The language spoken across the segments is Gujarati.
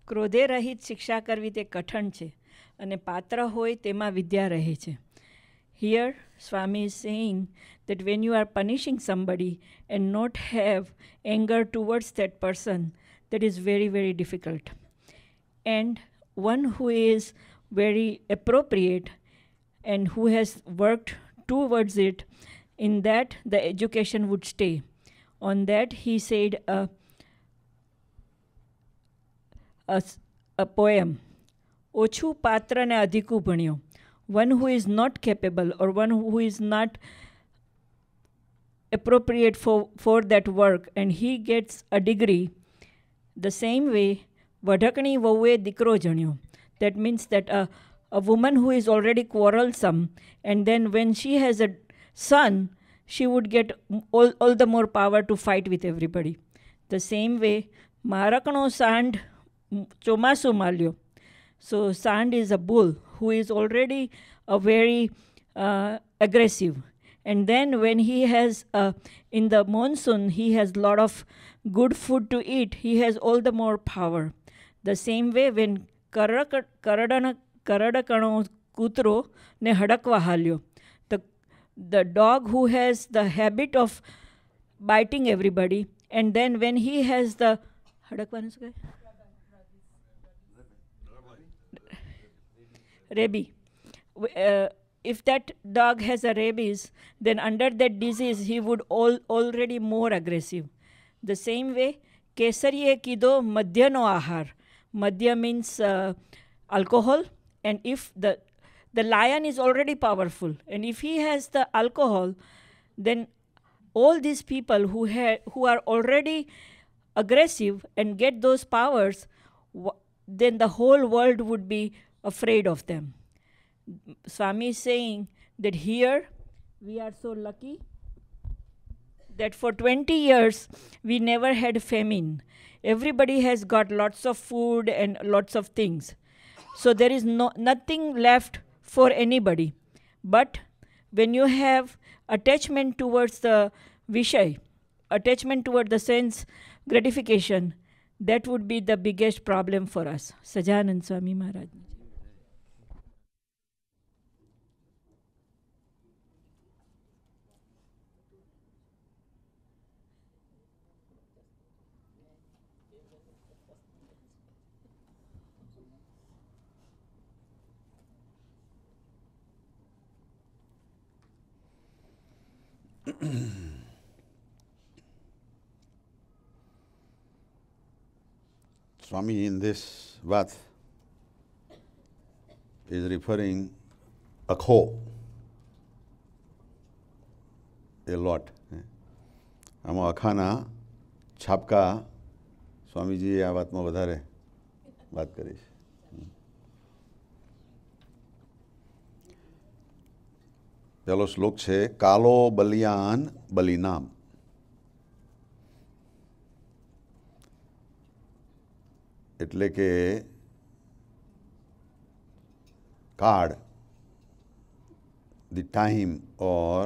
ક્રોધે રહિત શિક્ષા કરવી તે કઠણ છે અને પાત્ર હોય તેમાં વિદ્યા રહે છે. Here Swami is saying that when you are punishing somebody and not have anger towards that person, that is very, very difficult. And one who is very appropriate and who has worked towards it, in that the education would stay. On that he said a poem, ઓછું પાત્ર ને અધિકું ભણ્યો. One who is not capable or one who is not appropriate for that work and he gets a degree, the same way વઢકણી વહુએ દીકરો જણ્યો. That means that a woman who is already quarrelsome and then when she has a son, she would get all the more power to fight with everybody. The same way મારકણો સાંડ ચોમાસું માલ્યો. So Sand is a bull who is already a very aggressive. And then when he has, in the monsoon, he has a lot of good food to eat, he has all the more power. The same way when કરડકણો કૂતરો ને હડકવા હાલ્યો. The dog who has the habit of biting everybody, and then when he has the હડકવાનું શું કહે? Rabies. If that dog has a rabies, then under that disease he would already more aggressive. The same way, કેસરીએ કીધો મદ્યનો આહાર. Madhya means alcohol, and if the lion is already powerful, and if he has the alcohol, then all these people who are already aggressive and get those powers, then the whole world would be afraid of them. Swami is saying that here we are so lucky that for 20 years we never had famine. Everybody has got lots of food and lots of things. So there is nothing left for anybody. But when you have attachment towards the Vishay, attachment toward the sense gratification, that would be the biggest problem for us. Sajanand Swami Maharaj. Swami in this વાત is referring Akho a lot. આમાં અખાના છાપકા સ્વામીજીએ આ વાતમાં વધારે વાત કરી છે. પહેલો શ્લોક છે કાલો બલિયાન બલિનામ. એટલે કે કાળ, ધી ટાઈમ ઓર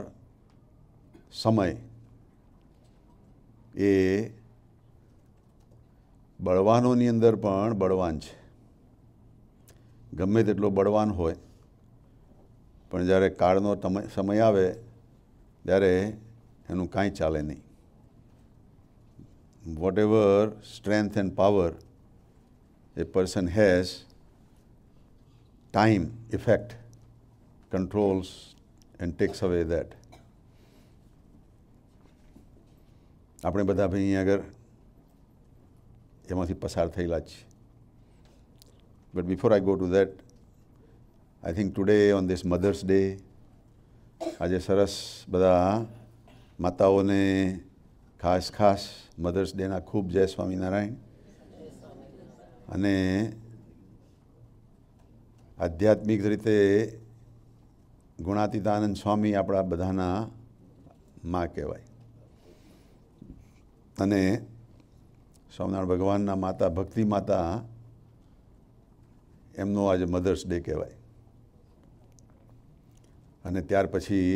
સમય એ બળવાનોની અંદર પણ બળવાન છે. ગમે તેટલો બળવાન હોય પણ જ્યારે કાળનો સમય આવે ત્યારે એનું કાંઈ ચાલે નહીં. Whatever strength and power a person has, time effect controls and takes away that. આપણે બધા ભાઈ અહીંયા આગળ એમાંથી પસાર થયેલા જ. But before I go to that, I think today on this Mother's Day, આજે સરસ બધા માતાઓને ખાસ મધર્સ ડેના ખૂબ જય સ્વામિનારાયણ. અને આધ્યાત્મિક રીતે ગુણાતીતાનંદ સ્વામી આપણા બધાના માં કહેવાય. અને સ્વામિનારાયણ ભગવાનના માતા ભક્તિ માતા એમનો આજે મધર્સ ડે કહેવાય. અને ત્યાર પછી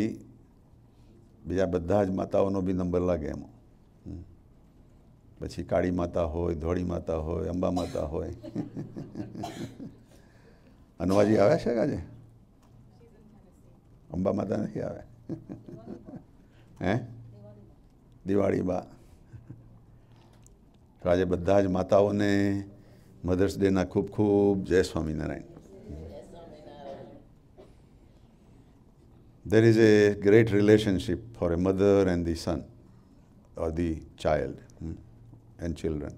બીજા બધા જ માતાઓનો બી નંબર લાગે એમાં. પછી કાળી માતા હોય, ધોળી માતા હોય, અંબા માતા હોય. અનવાજી આવ્યા છે કે આજે? અંબા માતા નથી આવ્યા? હે? દિવાળી બા. તો આજે બધા જ માતાઓને મધર્સ ડેના ખૂબ ખૂબ જય Swaminarayan. There is a great relationship for a mother and the son or the child and children.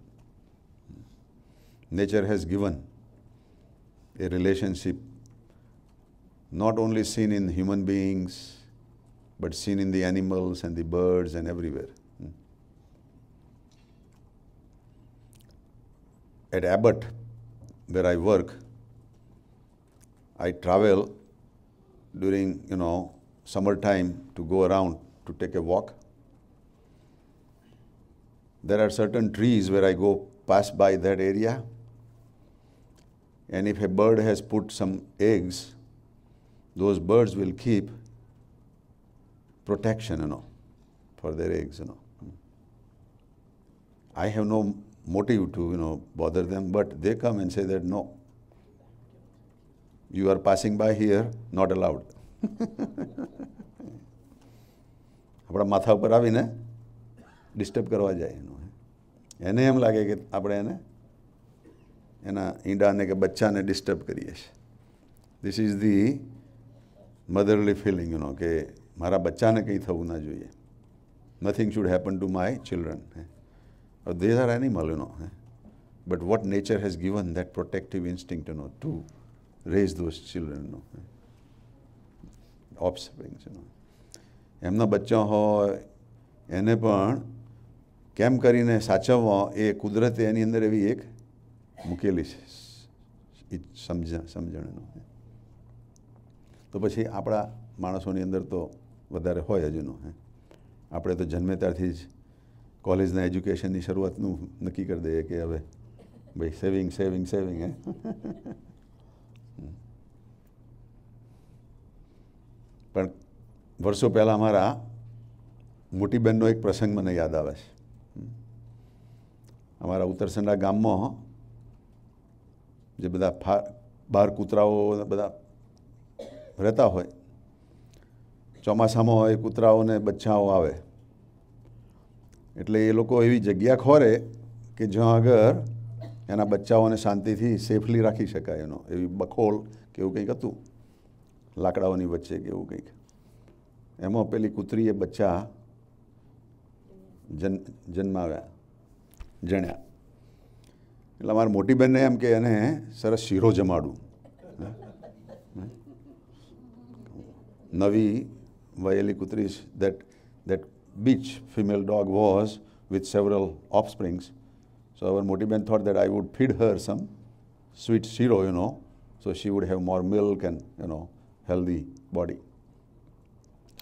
Nature has given a relationship not only seen in human beings but seen in the animals and the birds and everywhere. At Abbott, where I work, I travel during, summertime to go around to take a walk. There are certain trees where I go pass by that area, and if a bird has put some eggs, those birds will keep protection, for their eggs, I have no motive to, bother them, but they come and say that, no, you are passing by here, not allowed. આપણા માથા ઉપર આવીને ડિસ્ટર્બ કરવા જાય એને એમ લાગે કે આપણે એના ઈંડાને કે બચ્ચાને ડિસ્ટર્બ કરીએ છીએ. This is the motherly feeling, કે મારા બચ્ચાને કંઈ થવું ના જોઈએ. Nothing should happen to my children. These are animal, but what nature has given that protective instinct, to raise those children, offsprings, એમના બચ્ચા હોય એને પણ કેમ કરીને સાચવવા એ કુદરતે એની અંદર એવી એક મૂકેલી છે સમજણનો. તો પછી આપણા માણસોની અંદર તો વધારે હોય હજુનો. આપણે તો જન્મે ત્યારથી જ કોલેજના એજ્યુકેશનની શરૂઆતનું નક્કી કરી દઈએ કે હવે ભાઈ સેવિંગ સેવિંગ સેવિંગ. પણ વર્ષો પહેલાં અમારા મોટી બહેનનો એક પ્રસંગ મને યાદ આવે છે. અમારા ઉત્તરસંડા ગામમાં જે બધા બહાર કૂતરાઓ બધા રહેતા હોય, ચોમાસામાં હોય કૂતરાઓને બચ્ચાઓ આવે એટલે એ લોકો એવી જગ્યા ખોરે કે જ્યાં આગળ એના બચ્ચાઓને શાંતિથી સેફલી રાખી શકાય. એવી બખોલ કે એવું કંઈક હતું લાકડાઓની વચ્ચે કે એવું કંઈક. એમાં પેલી કૂતરીએ બચ્ચા જન્માવ્યા, જણ્યા. એટલે અમારી મોટી બહેનને એમ કે એને સરસ શીરો જમાડું. નવી વયેલી કૂતરી, that bitch female dog was with several offsprings. So our Moti Ben thought that I would feed her some sweet shiro, so she would have more milk and, healthy body.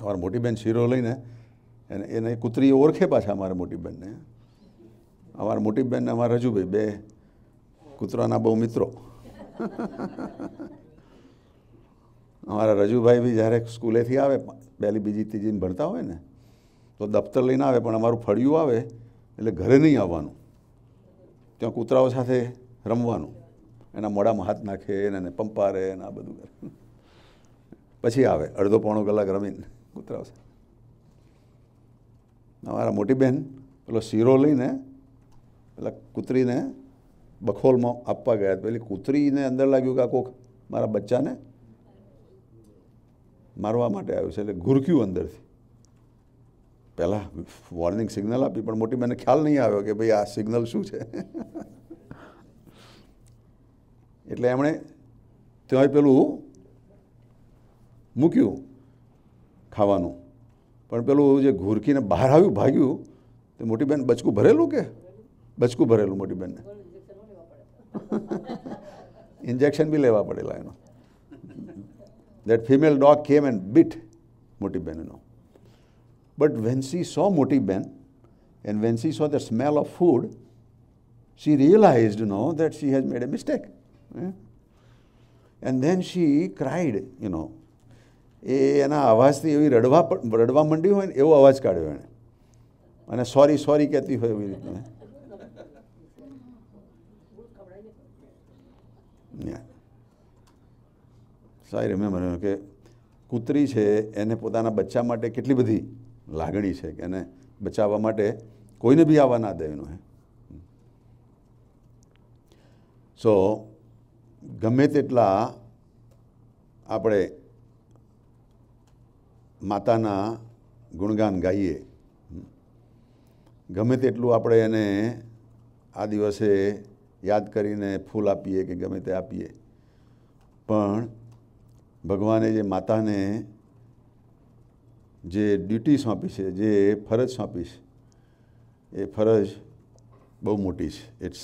Our Moti Ben shiro લઈને એને કૂતરી ઓળખે પાછા અમારા મોટી બહેનને. અમારા મોટી બહેન ને અમારા રજુભાઈ બે કૂતરાના બહુ મિત્રો. અમારા રજુભાઈ બી જ્યારે સ્કૂલેથી આવે, પહેલી બીજી ત્રીજીને ભણતા હોય ને, તો દફતર લઈને આવે, પણ અમારું ફળિયું આવે એટલે ઘરે નહીં આવવાનું, ત્યાં કૂતરાઓ સાથે રમવાનું. એના મોઢામાં હાથ નાખે એને પંપારે ને આ બધું કરે. પછી આવે અડધો પોણો કલાક રમીને કૂતરાઓ સાથે. અમારા મોટી બહેન પેલો શીરો લઈને પેલા કૂતરીને બખોલમાં આપવા ગયા. પેલી કૂતરીને અંદર લાગ્યું કે આ કોક મારા બચ્ચાને મારવા માટે આવ્યું છે, એટલે ઘૂરક્યું અંદરથી. પહેલાં વોર્નિંગ સિગ્નલ આપી, પણ મોટી બહેનને ખ્યાલ નહીં આવ્યો કે ભાઈ આ સિગ્નલ શું છે. એટલે એમણે ત્યાં પેલું મૂક્યું ખાવાનું, પણ પેલું જે ઘૂરકીને બહાર આવ્યું ભાગ્યું, તો મોટી બહેન બચકું ભરેલું કે બચકું ભરેલું મોટી બહેનને ઇન્જેક્શન બી લેવા પડેલા એનો. That female dog came and bit Moti Ben, But when she saw Moti Ben and when she saw the smell of food, she realized, that she has made a mistake. And then she cried, એના અવાજથી એવી રડવા માંડી હોય ને એવો અવાજ કાઢ્યો એણે, અને સોરી સોરી કહેતી હોય એવી રીતે. Yeah. So I remember કે કૂતરી છે એને પોતાના બચ્ચા માટે કેટલી બધી લાગણી છે કે એને બચાવવા માટે કોઈને બી આવવા ના દે એનું. સો ગમે તેટલા આપણે માતાના ગુણગાન ગાઈએ, ગમે તેટલું આપણે એને આ દિવસે યાદ કરીને ફૂલ આપીએ કે ગમે તે આપીએ, પણ ભગવાને જે માતાને જે ડ્યુટી સોંપી છે, જે ફરજ સોંપી છે, એ ફરજ બહુ મોટી છે. ઇટ્સ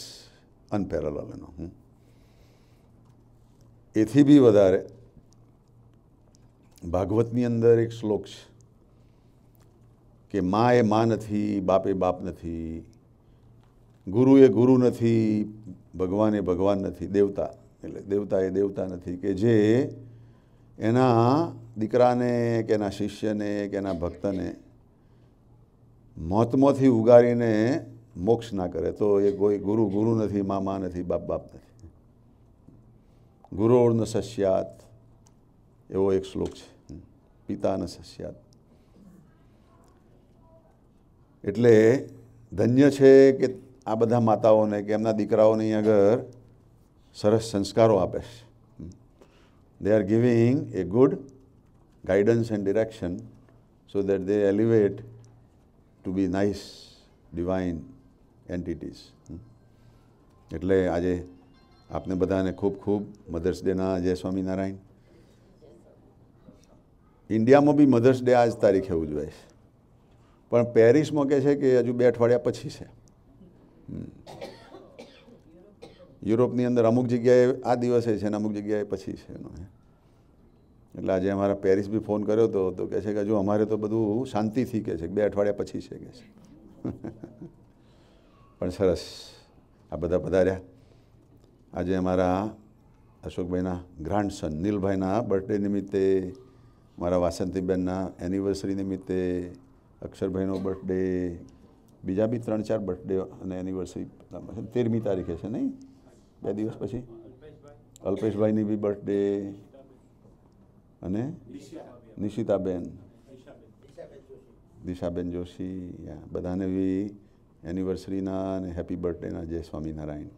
અનપેરેલલ એનો. એથી બી વધારે ભાગવતની અંદર એક શ્લોક છે કે મા એ મા નથી, બાપ એ બાપ નથી, ગુરુ એ ગુરુ નથી, ભગવાન એ ભગવાન નથી, દેવતા એટલે દેવતા એ દેવતા નથી, કે જે એના દીકરાને કે એના શિષ્યને કે એના ભક્તને મોતમાંથી ઉગારીને મોક્ષ ના કરે તો એ કોઈ ગુરુ ગુરુ નથી, મા મા નથી, બાપ બાપ નથી. ગુરોર્ન સસ્યાત એવો એક શ્લોક છે, પિતા ન સસ્યાત. એટલે ધન્ય છે કે આ બધા માતાઓને કે એમના દીકરાઓને અહીં આગળ સરસ સંસ્કારો આપે છે. They are giving a good guidance and direction so that they elevate to be nice, divine entities. એટલે આજે આપને બધાને ખૂબ ખૂબ મધર્સ ડેના જય સ્વામિનારાયણ. ઇન્ડિયામાં બી મધર્સ ડે આ જ તારીખે ઉજવાય છે, પણ પેરિસમાં કહે છે કે હજુ 2 અઠવાડિયા પછી છે. યુરોપની અંદર અમુક જગ્યાએ આ દિવસે છે અને અમુક જગ્યાએ પછી છે એનો. એટલે આજે અમારા પેરિસ બી ફોન કર્યો હતો તો કહે છે કે હજુ અમારે તો બધું શાંતિથી કહે છે 2 અઠવાડિયા પછી છે કે છે. પણ સરસ આ બધા પધાર્યા. આજે અમારા અશોકભાઈના ગ્રાન્ડસન નીલભાઈના બર્થડે નિમિત્તે, મારા વાસંતીબેનના એનિવર્સરી નિમિત્તે, અક્ષરભાઈનો બર્થડે, બીજા બી 3-4 બર્થડે અને એનિવર્સરી 13મી તારીખે છે નહીં, 2 દિવસ પછી અલ્પેશભાઈની બી બર્થડે અને નિશિતાબેન, દિશાબેન જોશી, બધાને બી એનિવર્સરીના અને હેપી બર્થડેના જય Swaminarayan.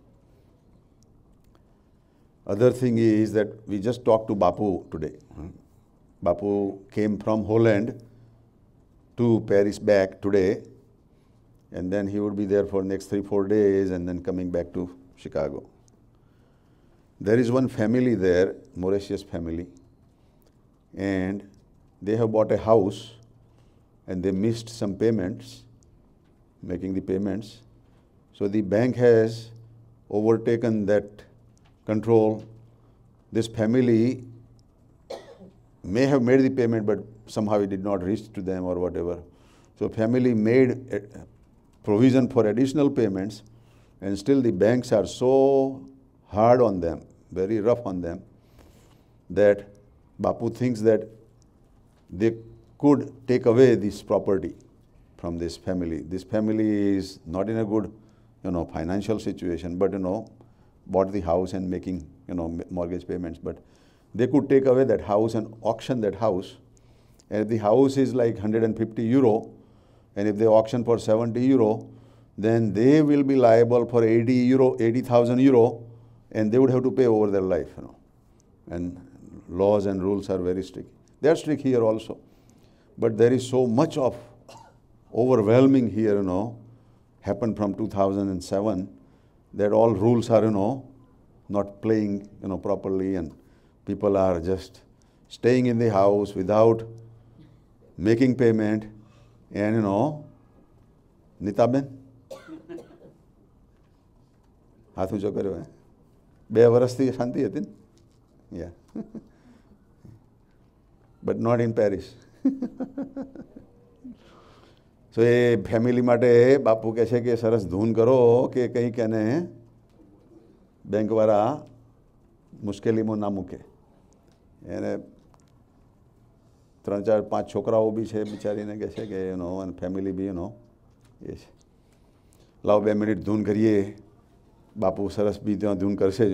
Other thing is that we just talked to Bapu today. Bapu came from Holland to Paris back today, and then he would be there for next 3-4 days and then coming back to Chicago. There is one family there, Mauritius family, and they have bought a house and they missed some payments, making the payments. So the bank has overtaken that control. This family may have made the payment, but somehow it did not reach to them or whatever. So family made a provision for additional payments, and still the banks are so hard on them, very rough on them, that Bapu thinks that they could take away this property from this family. This family is not in a good, financial situation, but bought the house and making, mortgage payments, but they could take away that house and auction that house. And if the house is like 150 euro, and if they auction for 70 euro, then they will be liable for 80,000 euro, and they would have to pay over their life, And laws and rules are very strict. They are strict here also. But there is so much of overwhelming here, happened from 2007, that all rules are, not playing, properly, and people are just staying in the house without making payment. And, Nitaben? હાથ ઊંચો કર્યો હે 2 વર્ષથી શાંતિ હતી ને? Yeah. But not in Paris. So A family માટે બાપુ કહે છે કે સરસ ધૂન કરો કે કંઈક એને બેંકવાળા મુશ્કેલીમાં ના મૂકે. એને 3-4-5 છોકરાઓ બી છે, બિચારીને કહે છે કે અને ફેમિલી બી એ છે. લાવો 2 મિનિટ ધૂન કરીએ. બાપુ સરસ બી ત્યાં ધૂન કરશે જ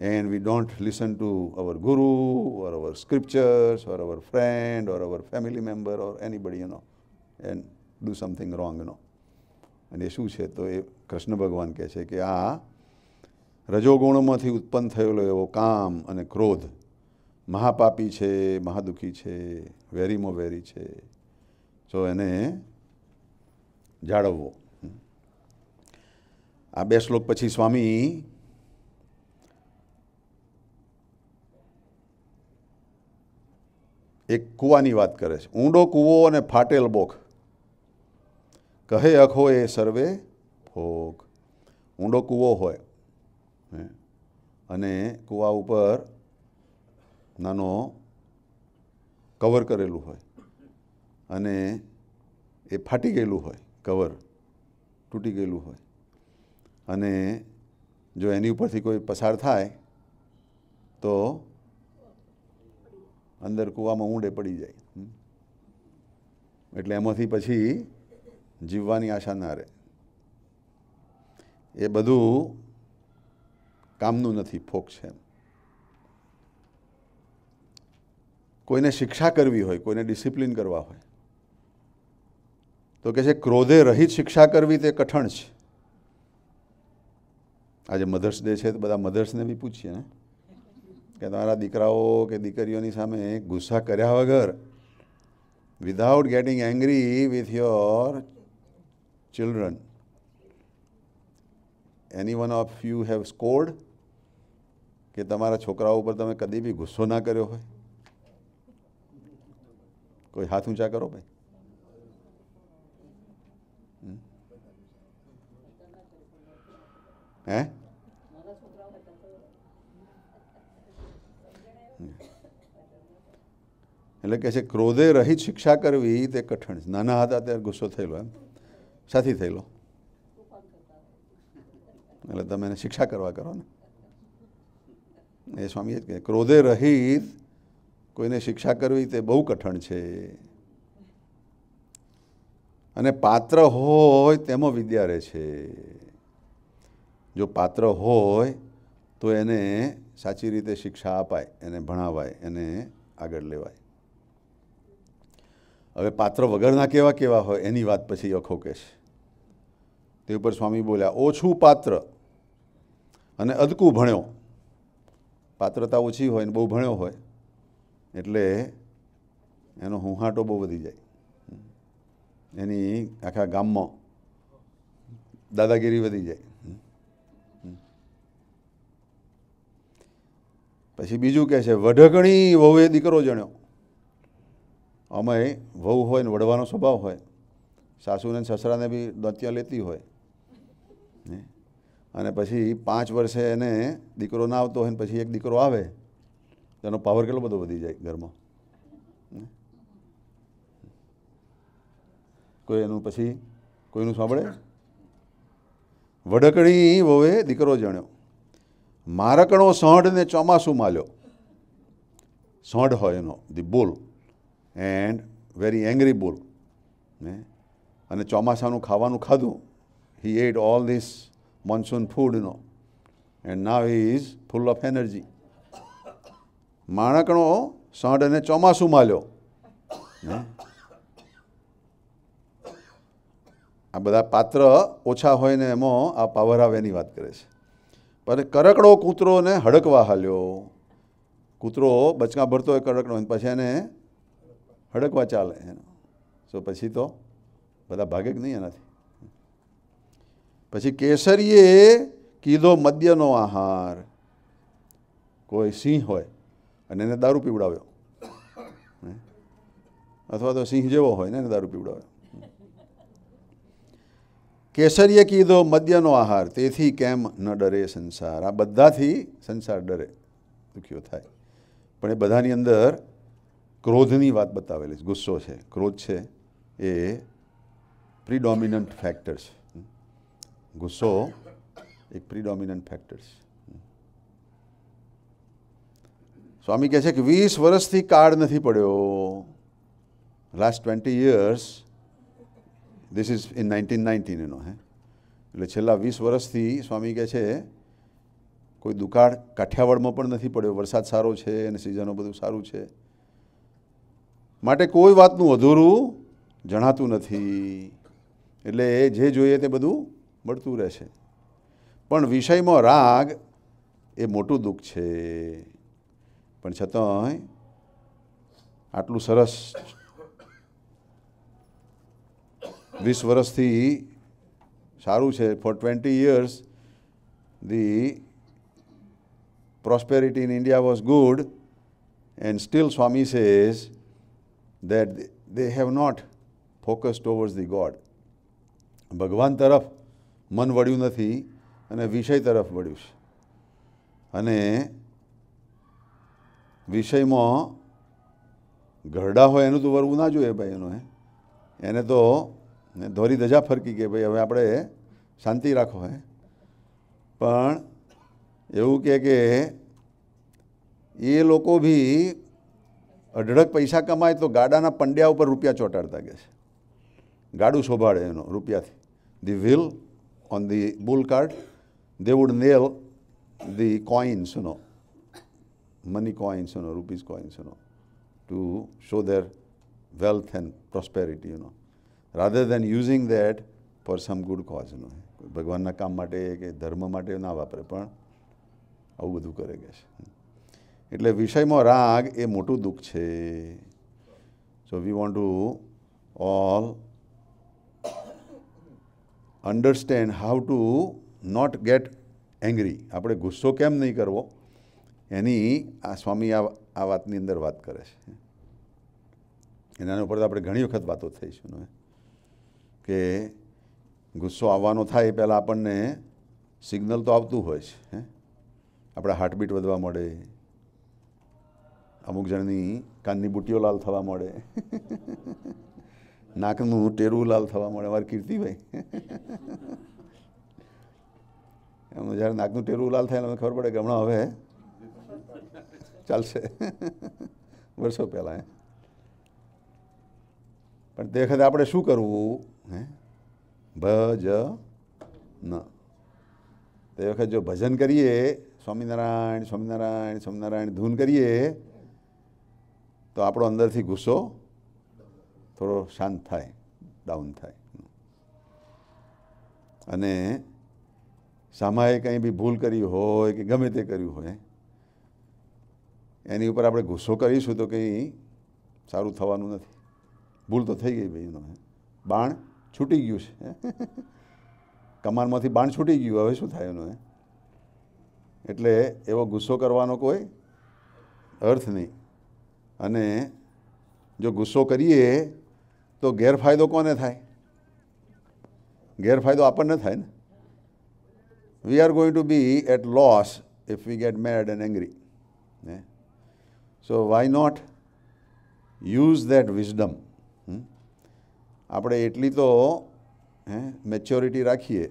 and we don't listen to our guru or our scriptures or our friend or our family member or anybody, and do something wrong, અને એ શું છે તો એ કૃષ્ણ ભગવાન કહે છે કે આ રજોગુણમાંથી ઉત્પન્ન થયેલો એવો કામ અને ક્રોધ મહાપાપી છે, મહાદુખી છે, વેરીમાં વેરી છે, તો એને જાળવવો. આ 2 શ્લોક પછી સ્વામી એક કૂવાની વાત કરે છે. ઊંડો કૂવો અને ફાટેલ બોખ, કહે અખો એ સર્વે ભોગ. ઊંડો કૂવો હોય અને કૂવા ઉપર નાનો કવર કરેલું હોય અને એ ફાટી ગયેલું હોય, કવર તૂટી ગયેલું હોય, અને જો એની ઉપરથી કોઈ પસાર થાય તો અંદર કૂવામાં ઊંડે પડી જાય. એટલે એમાંથી પછી જીવવાની આશા ના રહે. એ બધું કામનું નથી, ફોક છે. કોઈને શિક્ષા કરવી હોય, કોઈને ડિસિપ્લિન કરવા હોય તો કહે છે ક્રોધે રહિત શિક્ષા કરવી તે કઠણ છે. આજે મધર્સ ડે છે તો બધા મધર્સને બી પૂછીએ ને કે તમારા દીકરાઓ કે દીકરીઓની સામે ગુસ્સા કર્યા વગર, without getting angry with your children, any one of you have scored? કે તમારા છોકરાઓ ઉપર તમે કદી બી ગુસ્સો ના કર્યો હોય? કોઈ હાથ ઊંચા કરો ભાઈ. હે? એટલે કે છે ક્રોધે રહિત શિક્ષા કરવી તે કઠણ છે. નાના હતા ત્યારે ગુસ્સો થયેલો, એમ સાથી થયેલો, એટલે તમે એને શિક્ષા કરવા કરો ને. એ સ્વામી એ જ કહે ક્રોધે રહિત કોઈને શિક્ષા કરવી તે બહુ કઠણ છે. અને પાત્ર હોય તેમાં વિદ્યા રહે છે. જો પાત્ર હોય તો એને સાચી રીતે શિક્ષા અપાય, એને ભણાવાય, એને આગળ લેવાય. હવે પાત્ર વગરના કેવા કેવા હોય એની વાત પછી અખો કહેશે. તે ઉપર સ્વામી બોલ્યા ઓછું પાત્ર અને અદકું ભણ્યો. પાત્રતા ઓછી હોય ને બહુ ભણ્યો હોય એટલે એનો હુંહાટો બહુ વધી જાય, એની આખા ગામમાં દાદાગીરી વધી જાય. પછી બીજું કહે છે વઢગણી વહુએ દીકરો જણ્યો. અમે વહુ હોય ને વડવાનો સ્વભાવ હોય, સાસુને સસરાને બી દોત્યા લેતી હોય, અને પછી 5 વર્ષે એને દીકરો ના આવતો હોય ને પછી એક દીકરો આવે તો એનો પાવર કેટલો બધો વધી જાય ઘરમાં. કોઈ એનું પછી કોઈનું સાંભળે? વડકણી વહુએ દીકરો જણ્યો. મારકણો સોંઢ ને ચોમાસું માલ્યો. સોંઢ હોય એનો the bull, and very angry bull, અને ચોમાસાનું ખાવાનું ખાધું. He ate all this monsoon food, and now he is full of energy. માણકણો સોંઢ અને ચોમાસું માલ્યો. આ બધા પાત્ર ઓછા હોય ને એમાં આ પાવર આવે એની વાત કરે છે. પણ કરકડો કૂતરોને હડકવા હાલ્યો. કૂતરો બચકા ભરતો હોય કરકડો, પછી એને હડકવા ચાલે. સો પછી તો બધા ભાગે જ નહીં એનાથી. પછી કેસરીએ કીધો મદ્યનો આહાર. કોઈ સિંહ હોય અને એને દારૂ પીવડાવ્યો, અથવા તો સિંહ જેવો હોય ને એને દારૂ પીવડાવ્યો. કેસરીએ કીધો મદ્યનો આહાર, તેથી કેમ ન ડરે સંસાર. આ બધાથી સંસાર ડરે, દુખ્યો થાય. પણ એ બધાની અંદર ક્રોધની વાત બતાવેલી છે. ગુસ્સો છે, ક્રોધ છે, એ પ્રિડોમિનન્ટ ફેક્ટર છે. ગુસ્સો એક પ્રિડોમિનન્ટ ફેક્ટર છે. સ્વામી કહે છે કે 20 વર્ષથી કાળ નથી પડ્યો. Last 20 years, this is in 1919, એટલે છેલ્લા 20 વર્ષથી સ્વામી કહે છે કોઈ દુકાળ કાઠિયાવાડમાં પણ નથી પડ્યો. વરસાદ સારો છે અને સિઝનો બધું સારું છે, માટે કોઈ વાતનું અધૂરું જણાતું નથી. એટલે જે જોઈએ તે બધું મળતું રહેશે. પણ વિષયમાં રાગ એ મોટું દુઃખ છે. પણ છતાંય આટલું સરસ 20 વર્ષથી સારું છે. For 20 years the prosperity in India was good, and still Swami says that they have not focused towards the God. ભગવાન તરફ મન વળ્યું નથી અને વિષય તરફ વળ્યું છે. અને વિષયમાં ઘરડા હોય એનું તો વરવું ના જોઈએ ભાઈ. એને તો ધોરી ધજા ફરકી કે ભાઈ હવે આપણે શાંતિ રાખો. પણ એવું કે એ લોકો બી અઢળક પૈસા કમાય તો ગાડાના પંડ્યા ઉપર રૂપિયા ચોંટાડતા કે છે. ગાડું શોભાડે એનો રૂપિયાથી. The wheel on the bull cart they would nail the coins, money coins, rupees coins, to show their wealth and prosperity, rather than using that for some good cause. ભગવાનના કામ માટે કે ધર્મ માટે ના વાપરે, પણ આવું બધું કરે કે છે. એટલે વિષયમાં રાગ એ મોટું દુઃખ છે. So we want to all understand how to not get angry. આપણે ગુસ્સો કેમ નહીં કરવો એની આ સ્વામી આ વાતની અંદર વાત કરે છે. એના ઉપર આપણે ઘણી વખત વાતો થઈ છે કે ગુસ્સો આવવાનો થાય એ પહેલાં આપણને સિગ્નલ તો આવતું હોય છે. આપણા હાર્ટબીટ વધવા મળે, અમુક જણની કાનની બુટીઓ લાલ થવા મળે, નાકનું ટેરવું લાલ થવા મળે. અમારી કીર્તિભાઈ એમનું જ્યારે નાકનું ટેરવું લાલ થાય એટલે ખબર પડે કે હમણાં હવે ચાલશે. વર્ષો પહેલાં. પણ તે વખતે આપણે શું કરવું? ભજન. તે વખત જો ભજન કરીએ, સ્વામિનારાયણ સ્વામિનારાયણ સ્વામિનારાયણ ધૂન કરીએ, તો આપણો અંદરથી ગુસ્સો થોડો શાંત થાય, ડાઉન થાય. અને સામાએ કંઈ બી ભૂલ કરી હોય કે ગમે તે કર્યું હોય એની ઉપર આપણે ગુસ્સો કરીશું તો કંઈ સારું થવાનું નથી. ભૂલ તો થઈ ગઈ ભાઈ, બાણ છૂટી ગયું છે. કમાનમાંથી બાણ છૂટી ગયું, હવે શું થાય એનું? એટલે એવો ગુસ્સો કરવાનો કોઈ અર્થ નહીં. અને જો ગુસ્સો કરીએ તો ગેરફાયદો કોને થાય? ગેરફાયદો આપણને થાય ને. We are going to be at loss if we get mad and angry. So why not use that wisdom? આપણે એટલી તો મેચ્યોરિટી રાખીએ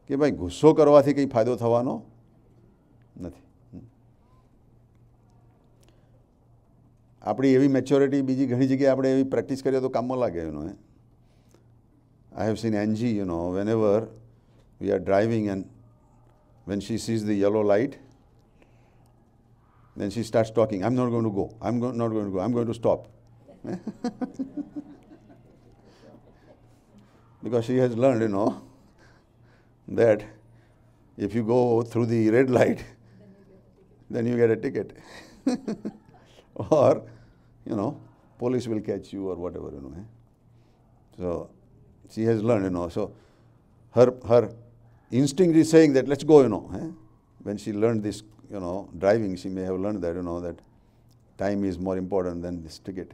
કે ભાઈ ગુસ્સો કરવાથી કંઈ ફાયદો થવાનો નથી. આપણી એવી મેચ્યોરિટી બીજી ઘણી જગ્યાએ આપણે એવી પ્રેક્ટિસ કરીએ તો કામમાં લાગે. I have seen Angie, whenever we are driving and when she sees the yellow light, then she starts talking. I'm not going to go. Not going to go. I'm going to stop. Because she has learned, that if you go through the red light, then you get a ticket. Or, police will catch you or whatever, So she has learned, So her instinct is saying that let's go, When she learned this, driving, she may have learned that, that time is more important than this ticket.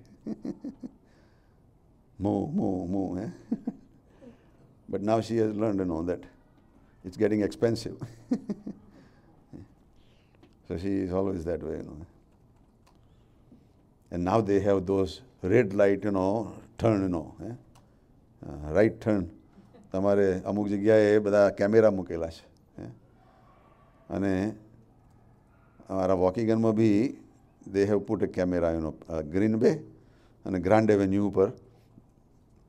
Move. But now she has learned, that it's getting expensive. So she is always that way, And now they have those red light, turn, right turn. તમારે અમુક જગ્યાએ બધા કેમેરા મૂકેલા છે. અને અમારા વોકિંગનમાં બી they have put a camera, green બે અને ગ્રાન્ડ એવેન્યુ ઉપર.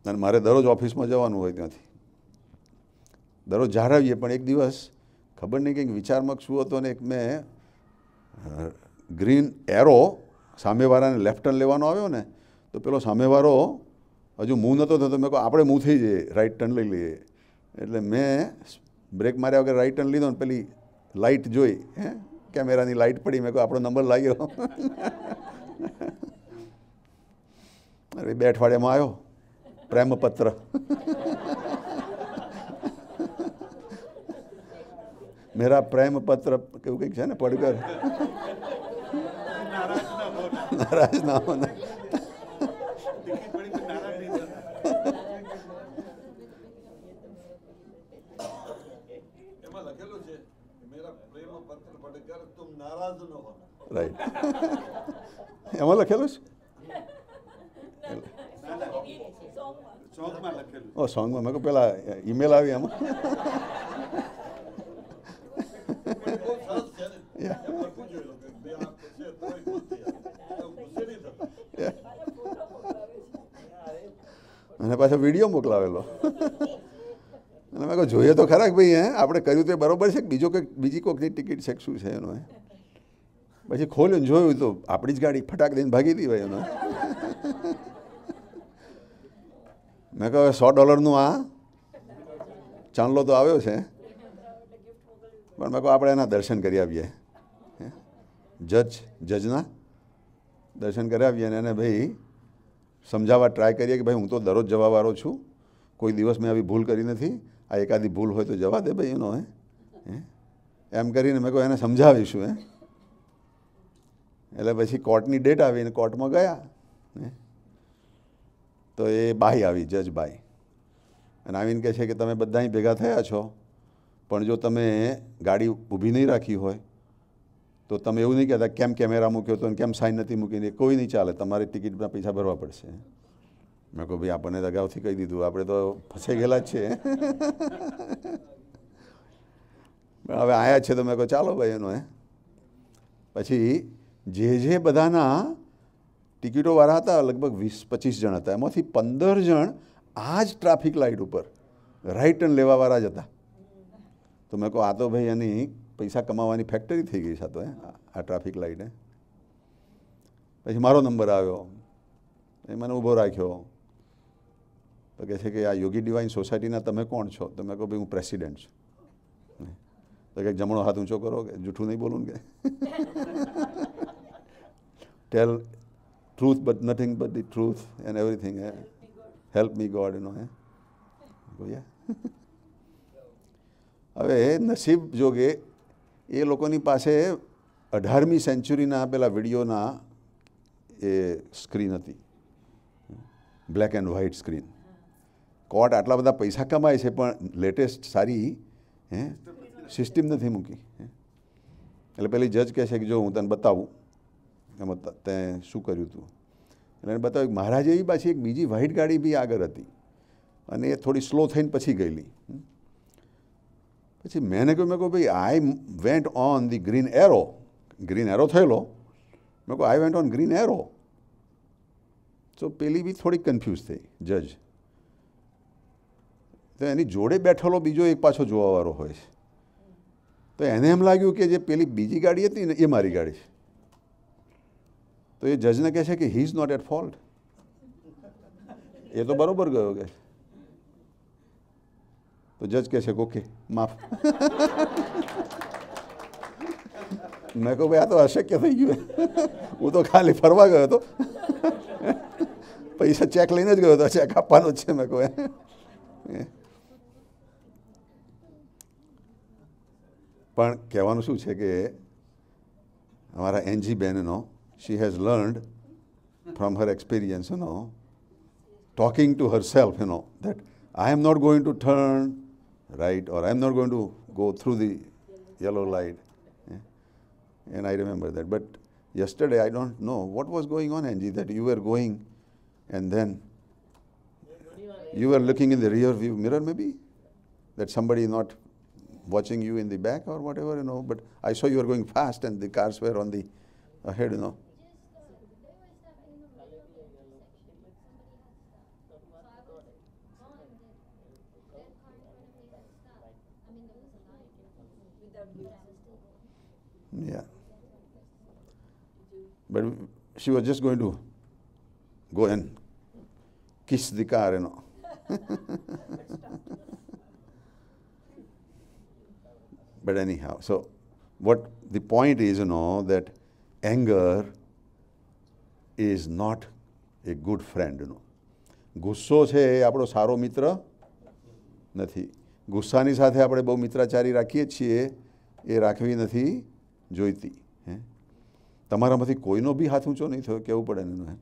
અને મારે દરરોજ ઓફિસમાં જવાનું હોય ત્યાંથી. દરરોજ જાળવીએ, પણ એક દિવસ ખબર નહીં કંઈક વિચારમાં શું હતો ને એક મેં ગ્રીન એરો સામેવાળાને લેફ્ટ ટર્ન લેવાનો આવ્યો ને તો પેલો સામેવાળો હજુ મૂવ નહોતો થતો. મેં કહું આપણે મૂવ થઈ જઈએ, રાઈટ ટર્ન લઈ લઈએ. એટલે મેં બ્રેક માર્યા વગર રાઈટ ટર્ન લીધો ને પેલી લાઇટ જોઈ, કેમેરાની લાઇટ પડી. મેં કહું આપણો નંબર લાગ્યો. અરે 2 અઠવાડિયામાં આવ્યો પ્રેમપત્ર. મેરા પ્રેમપત્ર કેવું કંઈક છે ને, પડકર નારાજ ના હોના. રાઈટ, એમાં લખેલું છે. ઓ સોંગમાં મેં કહું પેલા ઈમેલ આવી એમાં. અને પાછો વિડીયો મોકલાવેલો. અને મેં કહું જોઈએ તો ખરા કે ભાઈ આપણે કર્યું તો બરાબર છે કે બીજી કોઈકની ટિકિટ છે શું છે એનો. પછી ખોલ્યું ને જોયું તો આપણી જ ગાડી ફટાક દઈને ભાગી હતી ભાઈ એનો. મેં કહું $100 આ ચાંદલો તો આવ્યો છે, પણ મેં કહું આપણે એના દર્શન કરી આવીએ, જજના દર્શન કરી આવીએ ને એને ભાઈ સમજાવવા ટ્રાય કરીએ કે ભાઈ હું તો દરરોજ જવાવાળો છું, કોઈ દિવસ મેં આવી ભૂલ કરી નથી, આ એકાદી ભૂલ હોય તો જવા દે ભાઈ એનો. એમ કરીને મેં કહું એને સમજાવીશું. એટલે પછી કોર્ટની ડેટ આવીને કોર્ટમાં ગયા તો એ બાઈ આવી, જજ બાઈ, અને આવીને કહે છે કે તમે બધા ભેગા થયા છો, પણ જો તમે ગાડી ઊભી નહીં રાખી હોય તો તમે એવું નહીં કહેતા કેમ કેમેરા મૂક્યો તો કેમ સાઇન નથી મૂકીને, કોઈ નહીં ચાલે, તમારી ટિકિટના પૈસા ભરવા પડશે. મેં કહું ભાઈ આપણને તો અગાઉથી કહી દીધું, આપણે તો ફસાઈ ગયેલા જ છે. હવે આવ્યા છે તો મેં કહું ચાલો ભાઈ એનો. પછી જે બધાના ટિકિટોવાળા હતા લગભગ 20-25 જણ હતા, એમાંથી 15 જણ આ જ ટ્રાફિક લાઇટ ઉપર રાઈટ ટર્ન લેવાવાળા જ હતા. તો મેં કહું આ તો ભાઈ એની પૈસા કમાવાની ફેક્ટરી થઈ ગઈ છે તો આ ટ્રાફિક લાઇટે. પછી મારો નંબર આવ્યો, એ મને ઊભો રાખ્યો. તો કહે છે કે આ યોગી ડિવાઇન સોસાયટીના તમે કોણ છો? તો મેં કહું ભાઈ હું પ્રેસિડેન્ટ છું. તો કંઈક જમણો હાથ ઊંચો કરો, કે જૂઠું નહીં બોલું કે tell truth but nothing but the truth and everything, help me God એનો. હવે નસીબ જોગે એ લોકોની પાસે 18મી સેન્ચુરીના પેલા વિડીયોના એ સ્ક્રીન હતી, black and white screen. Court આટલા બધા પૈસા કમાય છે પણ લેટેસ્ટ સારી સિસ્ટમ નથી મૂકી. એટલે પેલી જજ કહે છે કે જો હું તને બતાવું એમાં તે શું કર્યું હતું. એટલે એને બતાવ્યું કે મહારાજે એવી પાછી એક બીજી વ્હાઇટ ગાડી બી આગળ હતી અને એ થોડી સ્લો થઈને પછી ગયેલી. પછી મેં કહ્યું ભાઈ I went on the green arrow થયેલો. મેં કહું I went on green arrow. તો પેલી બી થોડી કન્ફ્યુઝ થઈ જજ. તો એની જોડે બેઠેલો બીજો એક પાછો જોવાવાળો હોય છે, તો એને એમ લાગ્યું કે જે પેલી બીજી ગાડી હતી ને એ મારી ગાડી છે. તો એ જજને કહે છે કે he is not at fault, એ તો બરાબર ગયો કે. તો જજ કહે છે કે ઓકે માફ. મેં કહું ભાઈ આ તો અશક્ય થઈ ગયું, હું તો ખાલી ફરવા ગયો હતો, પૈસા ચેક લઈને જ ગયો હતો, ચેક આપવાનો જ છે. મેં કહું પણ કહેવાનું શું છે કે અમારા એનજી બેનનો she has learned from her experience, talking to herself, that I am not going to turn right or I am not going to go through the yellow light. And I remember that. But yesterday, I don't know what was going on, Angie, that you were going and then you were looking in the rear view mirror maybe, that somebody not watching you in the back or whatever, but I saw you were going fast and the cars were on the ahead, Yeah. But she was just going to go and kiss the car, you know. But anyhow, so what the point is, you know, that anger is not a good friend, you know. ગુસ્સો છે એ આપણો સારો મિત્ર નથી. ગુસ્સાની સાથે આપણે બહુ મિત્રાચારી રાખીએ છીએ, એ રાખવી નથી જોઈતી. હે, તમારામાંથી કોઈનો બી હાથ ઊંચો નહીં થયો કહેવું પડે ને,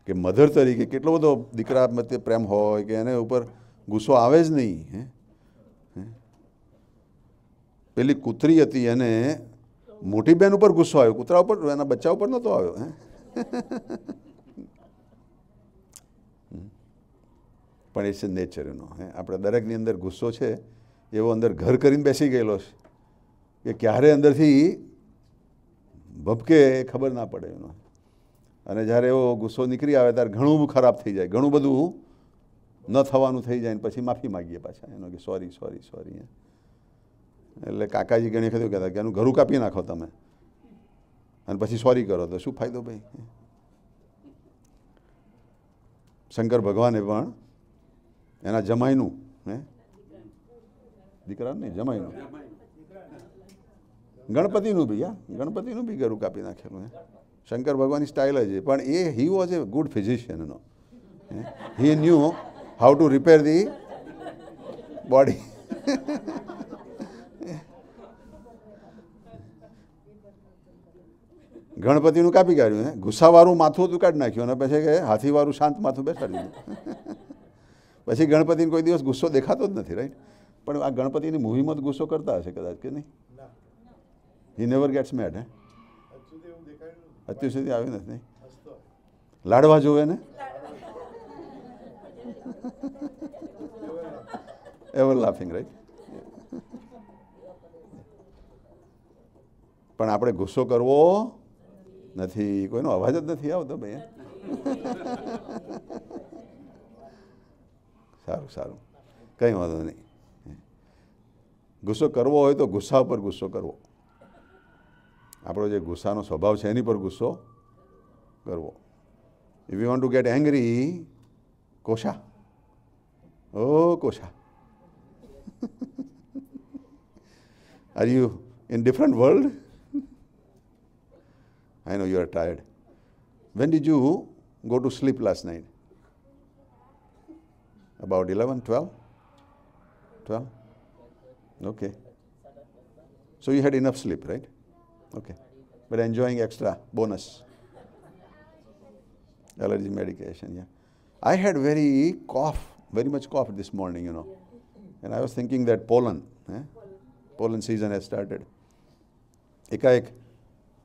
કે મધર તરીકે કેટલો બધો દીકરા પ્રત્યે પ્રેમ હોય કે એને ઉપર ગુસ્સો આવે જ નહીં. હે, પેલી કૂતરી હતી એને મોટી બેન ઉપર ગુસ્સો આવ્યો, કૂતરા ઉપર, એના બચ્ચા ઉપર નહોતો આવ્યો. હે, પણ ઇટ્સ નેચર, એનો. હે, આપણે દરેકની અંદર ગુસ્સો છે એવો અંદર ઘર કરીને બેસી ગયેલો છે કે ક્યારે અંદરથી ભપકે ખબર ના પડે એનો. અને જ્યારે એવો ગુસ્સો નીકળી આવે ત્યારે ઘણું ખરાબ થઈ જાય, ઘણું બધું ન થવાનું થઈ જાય, ને પછી માફી માગીએ પાછા એનો કે સોરી સોરી સોરી. એટલે કાકાજી ઘણી વખત કહેતા કે એનું ઘરું કાપી નાખો તમે અને પછી સોરી કરો તો શું ફાયદો ભાઈ. શંકર ભગવાને પણ એના જમાઈનું, હે, દીકરાનું નહીં, જમાઈનું, ગણપતિનું બી, હા, ગણપતિનું બી ઘરું કાપી નાખેલું. હે, શંકર ભગવાનની સ્ટાઇલ જ છે. પણ એ he was a good physician, એનો. He knew how to repair the body. ગણપતિનું કાપી કાઢ્યું. હે, ગુસ્સાવાળું માથું હતું કાઢી નાખ્યું, અને પછી કે હાથીવાળું શાંત માથું બેસાડી દીધું. પછી ગણપતિને કોઈ દિવસ ગુસ્સો દેખાતો જ નથી, રાઈટ? પણ આ ગણપતિની મૂવીમાં જ ગુસ્સો કરતા હશે કદાચ, કે નહીં? હી નેવર ગેટ્સ મેડ. હે, અત્યાર સુધી આવ્યું નથી. લાડવા જોવે ને, એવર લાફિંગ, રાઈટ? પણ આપણે ગુસ્સો કરવો નથી, કોઈનો અવાજ જ નથી આવતો ભાઈ. સારું સારું, કંઈ વાંધો નહીં. ગુસ્સો કરવો હોય તો ગુસ્સા ઉપર ગુસ્સો કરવો. આપણો જે ગુસ્સાનો સ્વભાવ છે એની પર ગુસ્સો કરવો. If you want to get angry, Kosha, ઓ Kosha. Are you in different world? I know you are tired. When did you go to sleep last night? About 11, 12? 12? Okay. So you had enough sleep, right? Okay. But enjoying extra bonus. Allergy medication, yeah. I had very much cough this morning, you know. And I was thinking that pollen season has started. એકાએક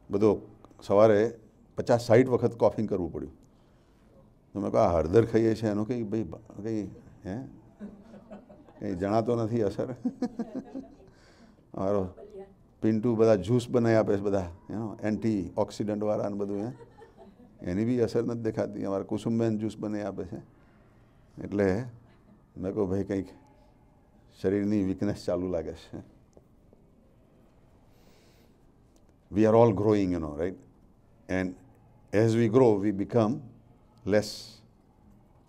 બધો સવારે 50-60 વખત કોફિંગ કરવું પડ્યું. તો મેં કહું આ હળદર ખાઈએ છીએ એનો કંઈ ભાઈ કંઈ કંઈ જણાતો નથી અસર. અમારો પિન્ટુ બધા જ્યુસ બનાવી આપે છે, બધા એન્ટી ઓક્સિડન્ટવાળા ને બધું, એની બી અસર નથી દેખાતી. અમારા કુસુમબેન જ્યુસ બનાવી આપે છે. એટલે મેં કહું ભાઈ કંઈક શરીરની વીકનેસ ચાલુ લાગે છે. We are all growing, you know, right? And as we grow, we become less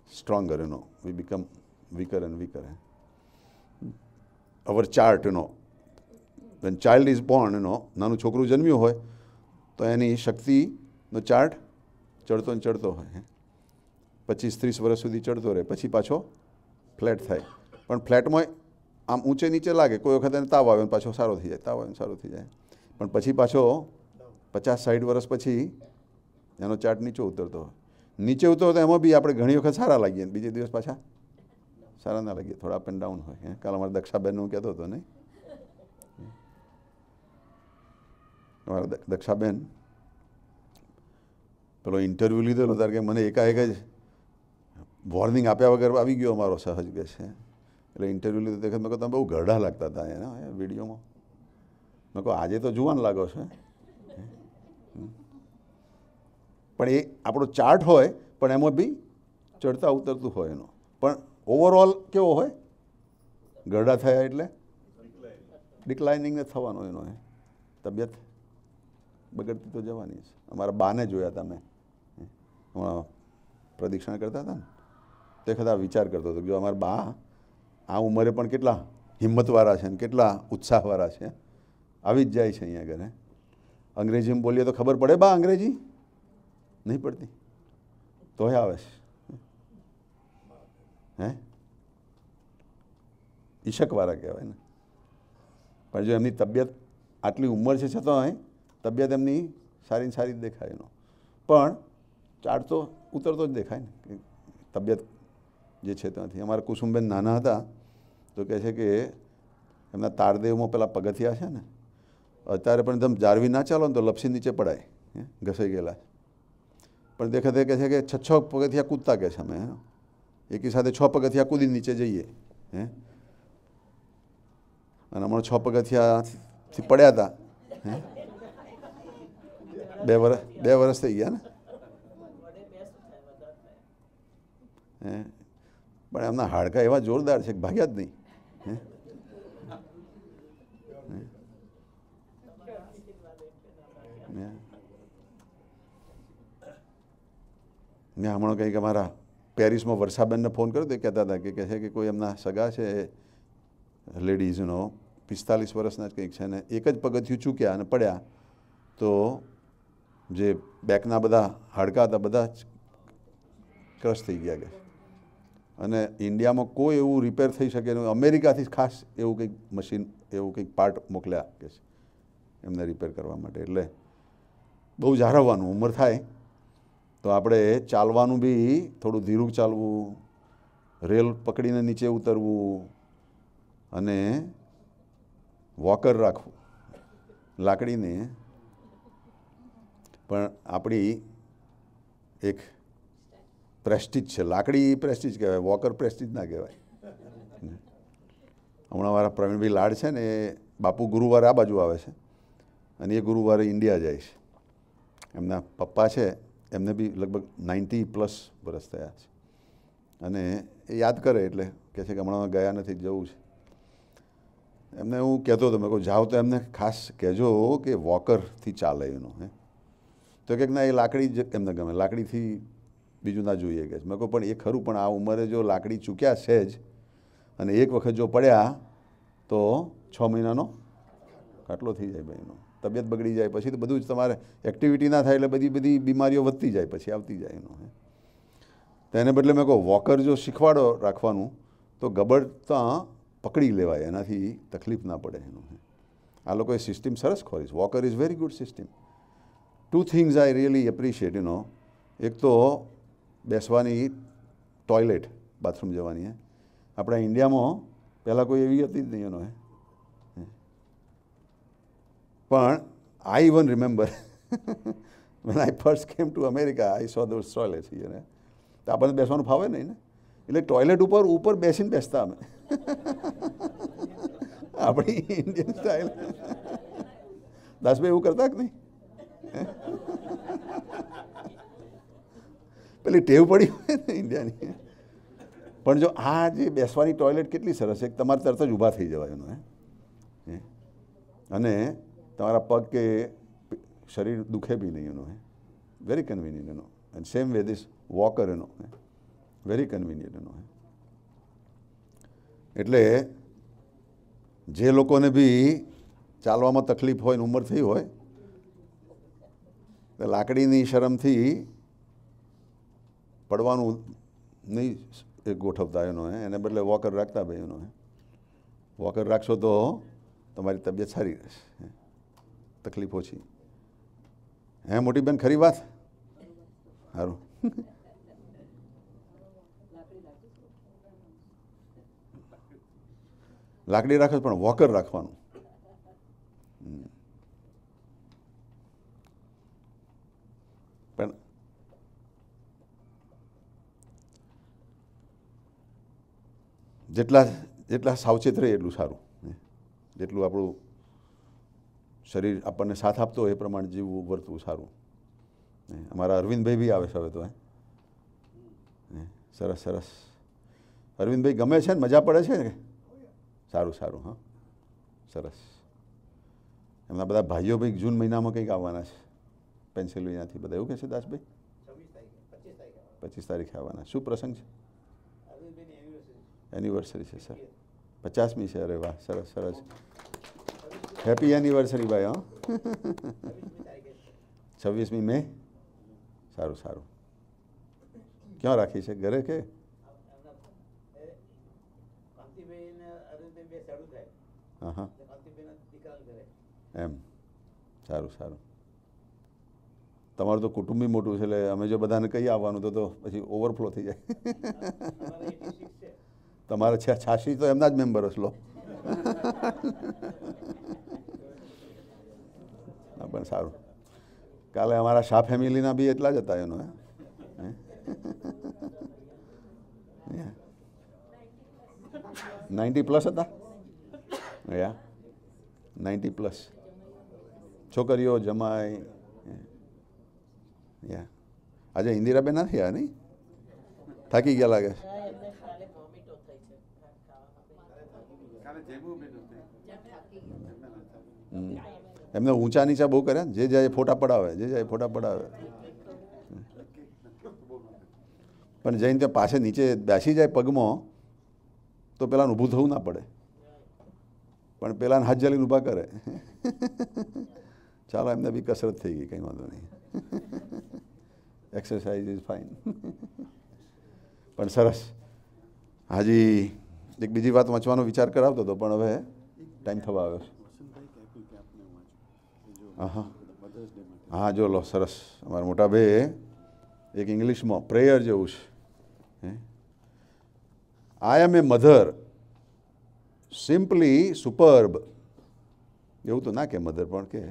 stronger, you know. We become weaker and weaker. Our chart, you know, when child is born, you know, નાનું છોકરું જન્મ્યું હોય તો એની શક્તિનો ચાર્ટ ચડતો ને ચડતો હોય. 25-30 વર્ષ સુધી ચડતો રહે, પછી પાછો ફ્લેટ થાય. પણ ફ્લેટમાં આમ ઊંચે નીચે લાગે, કોઈ વખત એને તાવ આવે ને પાછો સારો થઈ જાય, તાવ આવે ને સારો થઈ જાય. પણ પછી પાછો 50-60 વર્ષ પછી એનો ચાર્ટ નીચે ઉતરતો હોય. નીચે ઉતરતો તો એમાં બી આપણે ઘણી વખત સારા લાગીએ, બીજે દિવસ પાછા સારા ના લાગીએ, થોડા અપ એન્ડ ડાઉન હોય. કાલે અમારા દક્ષાબેન હું કહેતો હતો ને, અમારા દક્ષાબેન પેલો ઇન્ટરવ્યૂ લીધેલો ત્યારે કે મને એકાએક જ વોર્નિંગ આપ્યા વગર આવી ગયો અમારો સહજ કે છે. એટલે ઇન્ટરવ્યૂ લીધો તે મેં કહું તમે બહુ ગરડા લાગતા હતા એના વિડીયોમાં. મેં કહું આજે તો જુવાન લાગો છે. પણ એ આપણો ચાર્ટ હોય, પણ એમાં બી ચડતા ઉતરતું હોય એનો. પણ ઓવરઓલ કેવો હોય? ગરડા થયા એટલે ડિક્લાઇનિંગ થવાનો એનો. તબિયત બગડતી તો જવાની છે. અમારા બાને જોયા હતા મેં, હમણાં પ્રદક્ષિણા કરતા હતા ને તે વખતે આ વિચાર કરતો હતો કે જો અમારા બા આ ઉંમરે પણ કેટલા હિંમતવાળા છે ને કેટલા ઉત્સાહવાળા છે, આવી જ જાય છે અહીંયા આગળ. અંગ્રેજીમાં બોલીએ તો ખબર પડે બા? અંગ્રેજી નહીં પડતી તોય આવે છે. હે ઈશકવાળા કહેવાય ને. પણ જો એમની તબિયત આટલી ઉંમર છે છતાં તબિયત એમની સારી સારી જ દેખાય એનો, પણ ચાડ તો ઉતરતો જ દેખાય ને કે તબિયત જે છે ત્યાંથી. અમારા કુસુમબેન નાના હતા તો કહે છે કે એમના તારદેવમાં પેલા પગથિયા છે ને, અત્યારે પણ એકદમ જાળવી ના ચાલો ને તો લપસી નીચે પડાય, ઘસાઈ ગયેલા. પણ દેખાતે કહે છે કે 6 પગથિયા કૂદતા કહે છે અમે, એકી સાથે 6 પગથિયા કૂદી નીચે જઈએ. અને હમણાં 6 પગથિયાથી પડ્યા હતા, 2 વર્ષ થઈ ગયા ને. પણ એમના હાડકા એવા જોરદાર છે કે ભાગ્યા જ નહીં. મેં હમણાં કંઈક અમારા પેરિસમાં વર્ષાબેનને ફોન કર્યો તો કહેતા હતા કે કહે છે કે કોઈ એમના સગા છે લેડીઝનો 45 વર્ષના જ કંઈક છે ને, એક જ પગથિયું ચૂક્યા અને પડ્યા તો જે બેકના બધા હાડકા હતા બધા જ ક્રશ થઈ ગયા કે. અને ઇન્ડિયામાં કોઈ એવું રિપેર થઈ શકે નહીં. અમેરિકાથી ખાસ એવું કંઈક મશીન એવું કંઈક પાર્ટ મોકલ્યા કે છે એમને રિપેર કરવા માટે. એટલે બહુ જાળવવાનું, ઉંમર થાય તો આપણે ચાલવાનું બી થોડું ધીરું ચાલવું, રેલ પકડીને નીચે ઉતરવું અને વોકર રાખવું લાકડીને. પણ આપણી એક પ્રેસ્ટીજ છે, લાકડી પ્રેસ્ટીજ કહેવાય, વોકર પ્રેસ્ટીજ ના કહેવાય. હમણાં મારા પ્રવીણભાઈ લાડ છે ને એ બાપુ ગુરુવારે આ બાજુ આવે છે અને એ ગુરુવારે ઇન્ડિયા જાય છે. એમના પપ્પા છે એમને બી લગભગ 90+ વર્ષ થયા છે અને એ યાદ કરે એટલે કહે છે કે હમણાં ગયા નથી, જવું છે. એમને હું કહેતો હતો, મેં કહું જાઓ તો એમને ખાસ કહેજો કે વોકરથી ચાલે એનું. તો કે ના એ લાકડી જ એમને ગમે, લાકડીથી બીજું ના જોઈએ કે. મેં કહું પણ એ ખરું, પણ આ ઉંમરે જો લાકડી ચૂક્યા છે જ અને એક વખત જો પડ્યા તો 6 મહિનાનો ખાટલો થઈ જાય ભાઈનો, તબિયત બગડી જાય પછી તો બધું જ તમારે એક્ટિવિટી ના થાય એટલે બધી બીમારીઓ વધતી જાય પછી આવતી જાય એનો. તો એને બદલે મેં કહું વોકર જો શીખવાડો રાખવાનું તો ગબડ ત્યાં પકડી લેવાય, એનાથી તકલીફ ના પડે એનું. આ લોકોએ સિસ્ટમ સરસ ખોરી છે. Walker is very good system. 2 things I really appreciate એક તો બેસવાની ટોયલેટ, બાથરૂમ જવાની. આપણા ઇન્ડિયામાં પહેલાં કોઈ એવી હતી જ નહીં એનો. પણ આઈ even remember when I first came to America, I saw those toilets here. તો આપણને બેસવાનું ફાવે નહીં ને, એટલે ટોયલેટ ઉપર બેસીને બેસતા અમે. આપણી ઇન્ડિયન સ્ટાઇલ. દાસભાઈ એવું કરતા કે નહીં? પેલી ટેવ પડી હોય ને ઇન્ડિયાની. પણ જો આ જે બેસવાની ટોયલેટ કેટલી સરસ છે, તમારે તરત જ ઊભા થઈ જવાય એનો. અને તમારા પગ કે શરીર દુખે બી નહીં એનો. વેરી કન્વિનિયન્ટ એનો. And same way this walker એનો વેરી કન્વિનિયન્ટ એનો. એટલે જે લોકોને બી ચાલવામાં તકલીફ હોય ને ઉંમર થઈ હોય તો લાકડીની શરમથી પડવાનું નહીં એક ગોઠવતા એનો. એને બદલે વોકર રાખતા ભાઈ એનો. વોકર રાખશો તો તમારી તબિયત સારી રહેશે, તકલીફ ઓછી. હે મોટી બેન, ખરી વાત? સારું. લાકડી રાખો પણ વોકર રાખવાનું. પણ જેટલા સાવચેત રહે એટલું સારું. જેટલું આપણું શરીર આપણને સાથ આપતો હોય એ પ્રમાણે જીવવું, વર્તવું સારું. અમારા અરવિંદભાઈ બી આવે છે હવે તો. સરસ સરસ. અરવિંદભાઈ ગમે છે ને? મજા પડે છે ને? સારું સારું. હા સરસ. એમના બધા ભાઈઓ ભાઈ જૂન મહિનામાં કંઈક આવવાના છે પેન્સિલ્વેનિયાથી બધા, એવું કહે છે દાસભાઈ? 25 તારીખે આવવાના. શું પ્રસંગ છે? એનિવર્સરી છે સર, 50મી છે. અરે વાહ, સરસ સરસ, હેપી એનિવર્સરી ભાઈ. હા 26મી મે. સારું સારું. ક્યાં રાખી છે, ઘરે કે? હા હા એમ, સારું સારું. તમારું તો કુટુંબ બી મોટું છે, એટલે અમે જો બધાને કઈ આવવાનું તો પછી ઓવરફ્લો થઈ જાય. તમારે 86 તો એમના જ મેમ્બરો લો. હા પણ સારું. કાલે અમારા શાહ ફેમિલીના બી એટલા જ હતા એનો. 90+ હતા. યા 90+. છોકરીઓ જમાઈ. યા આજે ઇન્દિરાબેન નથી આ નહીં? થાકી ગયા લાગે. એમને ઊંચા નીચા બહુ કર્યા, જે જાય ફોટા પડાવે, જે જાય ફોટા પડાવે. પણ જઈને ત્યાં પાસે નીચે બેસી જાય પગમાં તો પેલાને ઊભું થવું ના પડે, પણ પેલાને હાથ જલીને ઊભા કરે. ચાલો એમને બી કસરત થઈ ગઈ, કંઈ વાંધો નહીં. Exercise is fine. પણ સરસ. હાજી એક બીજી વાત વાંચવાનો વિચાર કરાવતો હતો, પણ હવે ટાઈમ થવા આવ્યો છે. હા હા જો લો, સરસ. અમારા મોટા ભાઈ એક ઇંગ્લિશમાં પ્રેયર જેવું છે. આઈ એમ એ મધર સિમ્પલી સુપર્બ. એવું તો ના કે મધર, પણ કે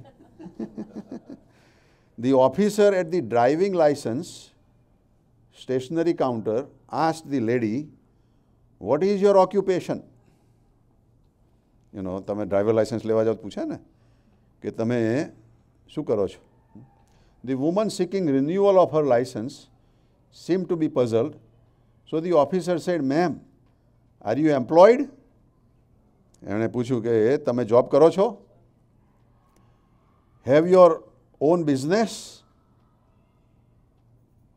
The officer at the driving license stationery counter asked the lady, "What is your occupation?" તમે ડ્રાઈવર લાઇસન્સ લેવા જાઓ પૂછે ને કે તમે શું કરો છો. The woman seeking renewal of her license seemed to be puzzled. So the officer said, "Ma'am, are you employed?" એણે પૂછ્યું કે તમે જોબ કરો છો? Have your own business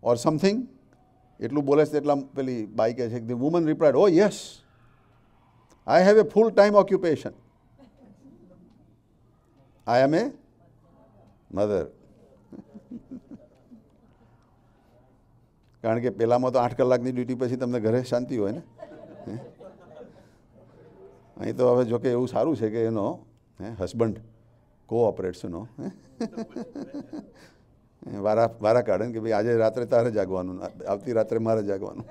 or something? એટલું બોલે છે એટલા પેલી બાઈ કહે છે. The woman replied, "Oh yes, I have a full-time occupation. I am a mother." કારણ કે પેલામાં તો 8 કલાકની ડ્યુટી પછી તમને ઘરે શાંતિ હોય ને. અહીં તો હવે જોકે એવું સારું છે કે એનો હસબન્ડ કોઓપરેટ્સ નો વારા કાઢે કે ભાઈ આજે રાત્રે તારે જાગવાનું, આવતી રાત્રે મારે જાગવાનું.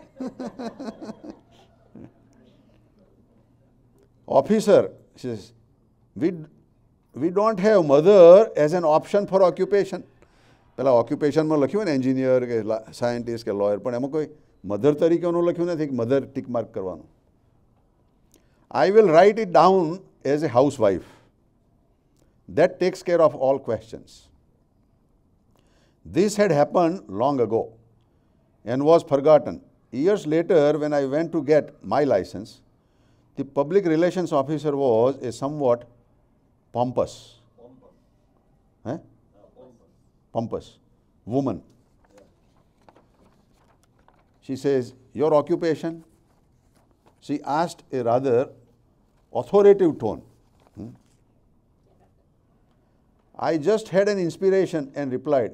Officer says, we don't have mother as an option for occupation. પેલા ઓક્યુપેશનમાં લખ્યું ને એન્જિનિયર કે સાયન્ટિસ્ટ કે લોયર, પણ એમાં કોઈ મધર તરીકેનું લખ્યું નથી કે મધર ટીક માર્ક કરવાનું. I will write it down as a housewife. That takes care of all questions. This had happened long ago and was forgotten. Years later, when I went to get my license, the public relations officer was a somewhat pompous woman. She says, "Your occupation?" She asked a rather authoritative tone. I just had an inspiration and replied,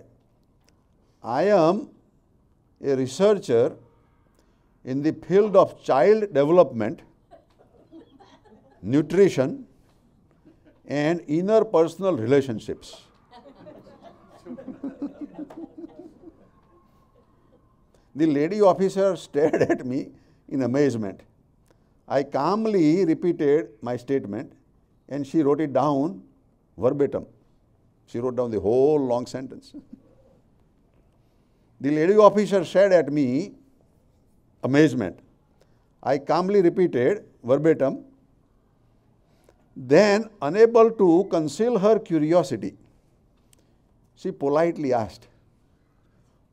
"I am a researcher in the field of child development, nutrition, and interpersonal relationships." The lady officer stared at me in amazement. I calmly repeated my statement and she wrote it down verbatim. She wrote down the whole long sentence. The lady officer stared at me, amazement. I calmly repeated verbatim. Then, unable to conceal her curiosity, she politely asked,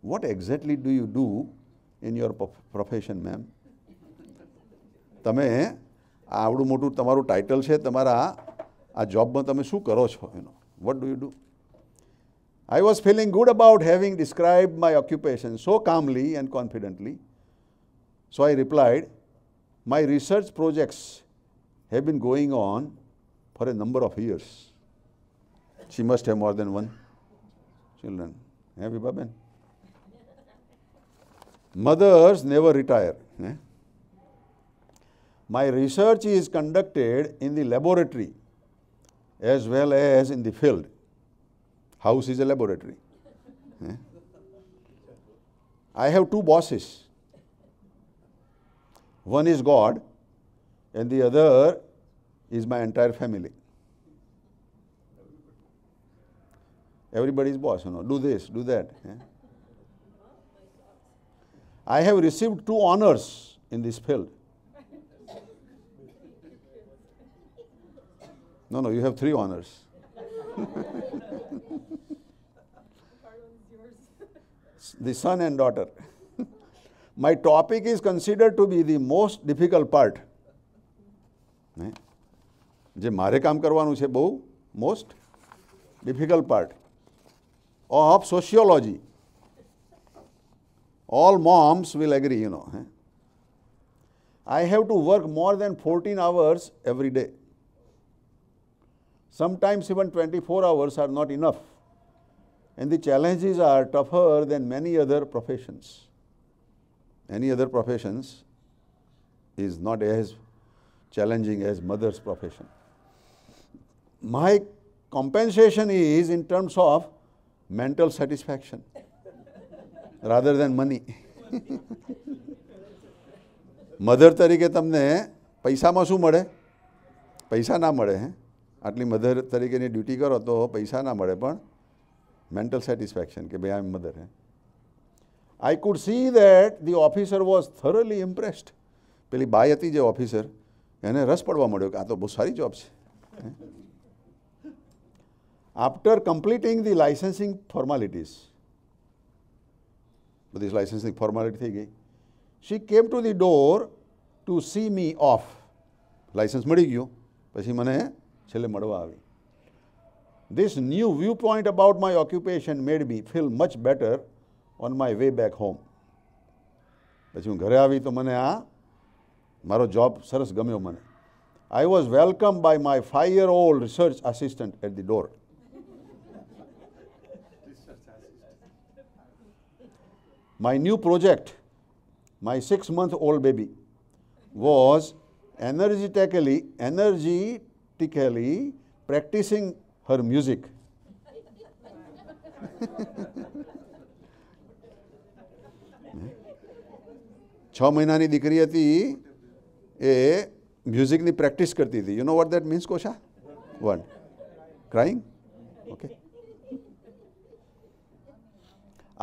"What exactly do you do in your profession, ma'am?" તમે આવડું મોટું તમારું ટાઇટલ છે, તમારા આ જોબમાં તમે શું કરો છો એનો? What do you do? I was feeling good about having described my occupation so calmly and confidently. So I replied, my research projects have been going on for a number of years. She must have more than one children. Have you, Baben? Mothers never retire. My research is conducted in the laboratory as well as in the field. House is a laboratory. I have two bosses. One is God and the other is my entire family. Everybody's boss, do this, do that. I have received 2 honors in this field. No, you have 3 honors. The son and daughter. My topic is considered to be the most difficult part. જે મારે કામ કરવાનું છે બહુ most difficult part of sociology. All moms will agree, I have to work more than 14 hours every day. Sometimes even 24 hours are not enough. And the challenges are tougher than many other professions. Any other professions is not as challenging as mother's profession. My compensation is in terms of mental satisfaction rather than money. Mother તરીકે તમને પૈસામાં શું મળે? પૈસા ના મળે. આટલી મધર તરીકેની ડ્યુટી કરો તો પૈસા ના મળે, પણ મેન્ટલ સેટિસ્ફેક્શન કે ભાઈ આઈ એમ mother. I could see that the officer was thoroughly impressed. પેલી બાઈ હતી જે ઓફિસર, એને રસ પડવા મળ્યો કે આ તો બહુ સારી જોબ છે. After completing the licensing formalities, બધી licensing formality થઈ ગઈ, she came to the door to see me off. Licence મળી ગયું, પછી મને છેલ્લે મળવા આવી. This new viewpoint about my occupation made me feel much better on my way back home. પછી હું ઘરે આવી તો મને આ મારો જોબ સરસ ગમ્યો મને. I was welcomed by my 5-year-old research assistant at the door. My new project, my 6-month-old baby, was energetically practicing her music. છ મહિનાની દીકરી હતી, એ મ્યુઝિકની પ્રેક્ટિસ કરતી હતી. You know what that means, Kosha? One crying? Okay.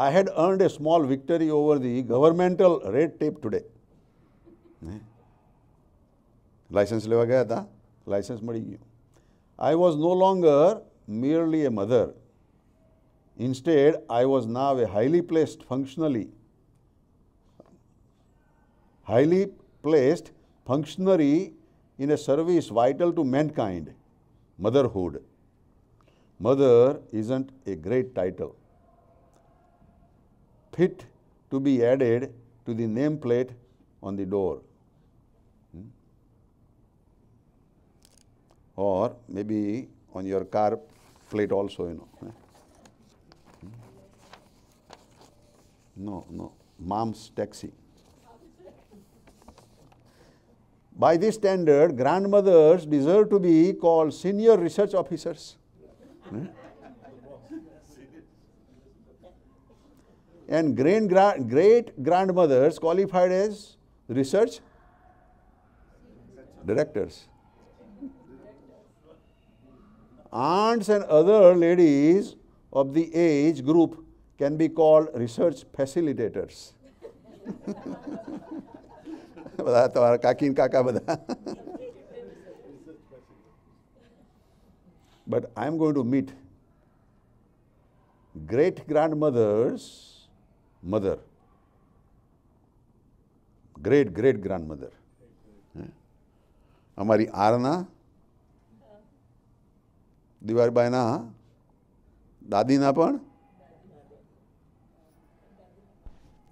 I had earned a small victory over the governmental red tape today. Licence લેવા ગયા હતા, લાયસન્સ મળી ગયું. I was no longer merely a mother. Instead, I was now a highly placed functionary in a service vital to mankind, motherhood. Mother isn't a great title, fit to be added to the nameplate on the door. Or maybe on your car plate also, No, mom's taxi. By this standard, grandmothers deserve to be called senior research officers. And great grandmothers qualified as research directors. Aunts and other ladies of the age group can be called research facilitators. બધા તમારા કાકી ને કાકા બધા. But I am going to meet great grandmother's mother, great grandmother. અમારી આરના દિવાળીબાઈના દાદીના પણ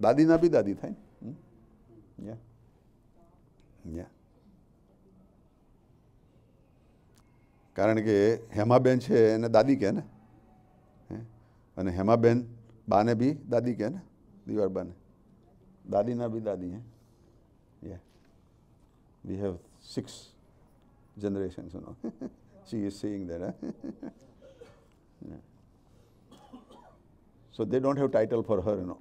દાદીના બી દાદી થાય ને. યા યા કારણ કે હેમાબેન છે એને દાદી કહે ને, અને હેમાબેન બાને બી દાદી કહે ને, દિવાર બાને દાદીના બી દાદી હે. યા we have 6 generations, you know. She is saying that. Yeah. So they don't have title for her, you know.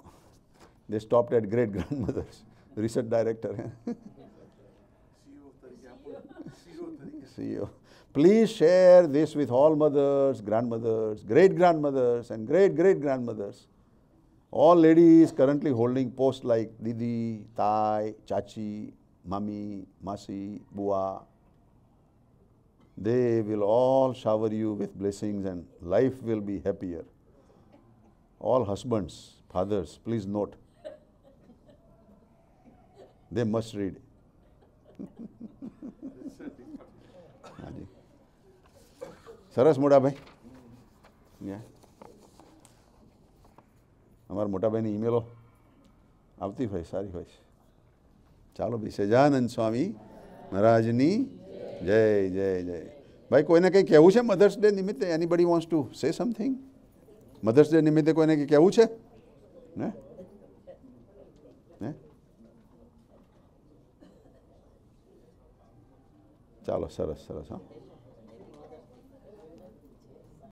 They stopped at great grandmothers. Research director. CEO. Please share this with all mothers, grandmothers, great grandmothers, and great great grandmothers. All ladies currently holding posts like Didi, Tai, Chachi, Mami, Masi, Bua. They will all shower you with blessings and life will be happier. All husbands, fathers, please note. They must read. હાજી સરસ મોટાભાઈ. અમારા મોટાભાઈની ઈમેલો આવતી હોય, સારી હોય છે. ચાલો ભાઈ, સહજાનંદ સ્વામી મહારાજની જય જય જય. ભાઈ કોઈને કંઈ કહેવું છે મધર્સ ડે નિમિત્તે? Anybody wants to say something? Mother's day નિમિત્તે કોઈને કંઈ કહેવું છે ને? ચાલો સરસ સરસ. હા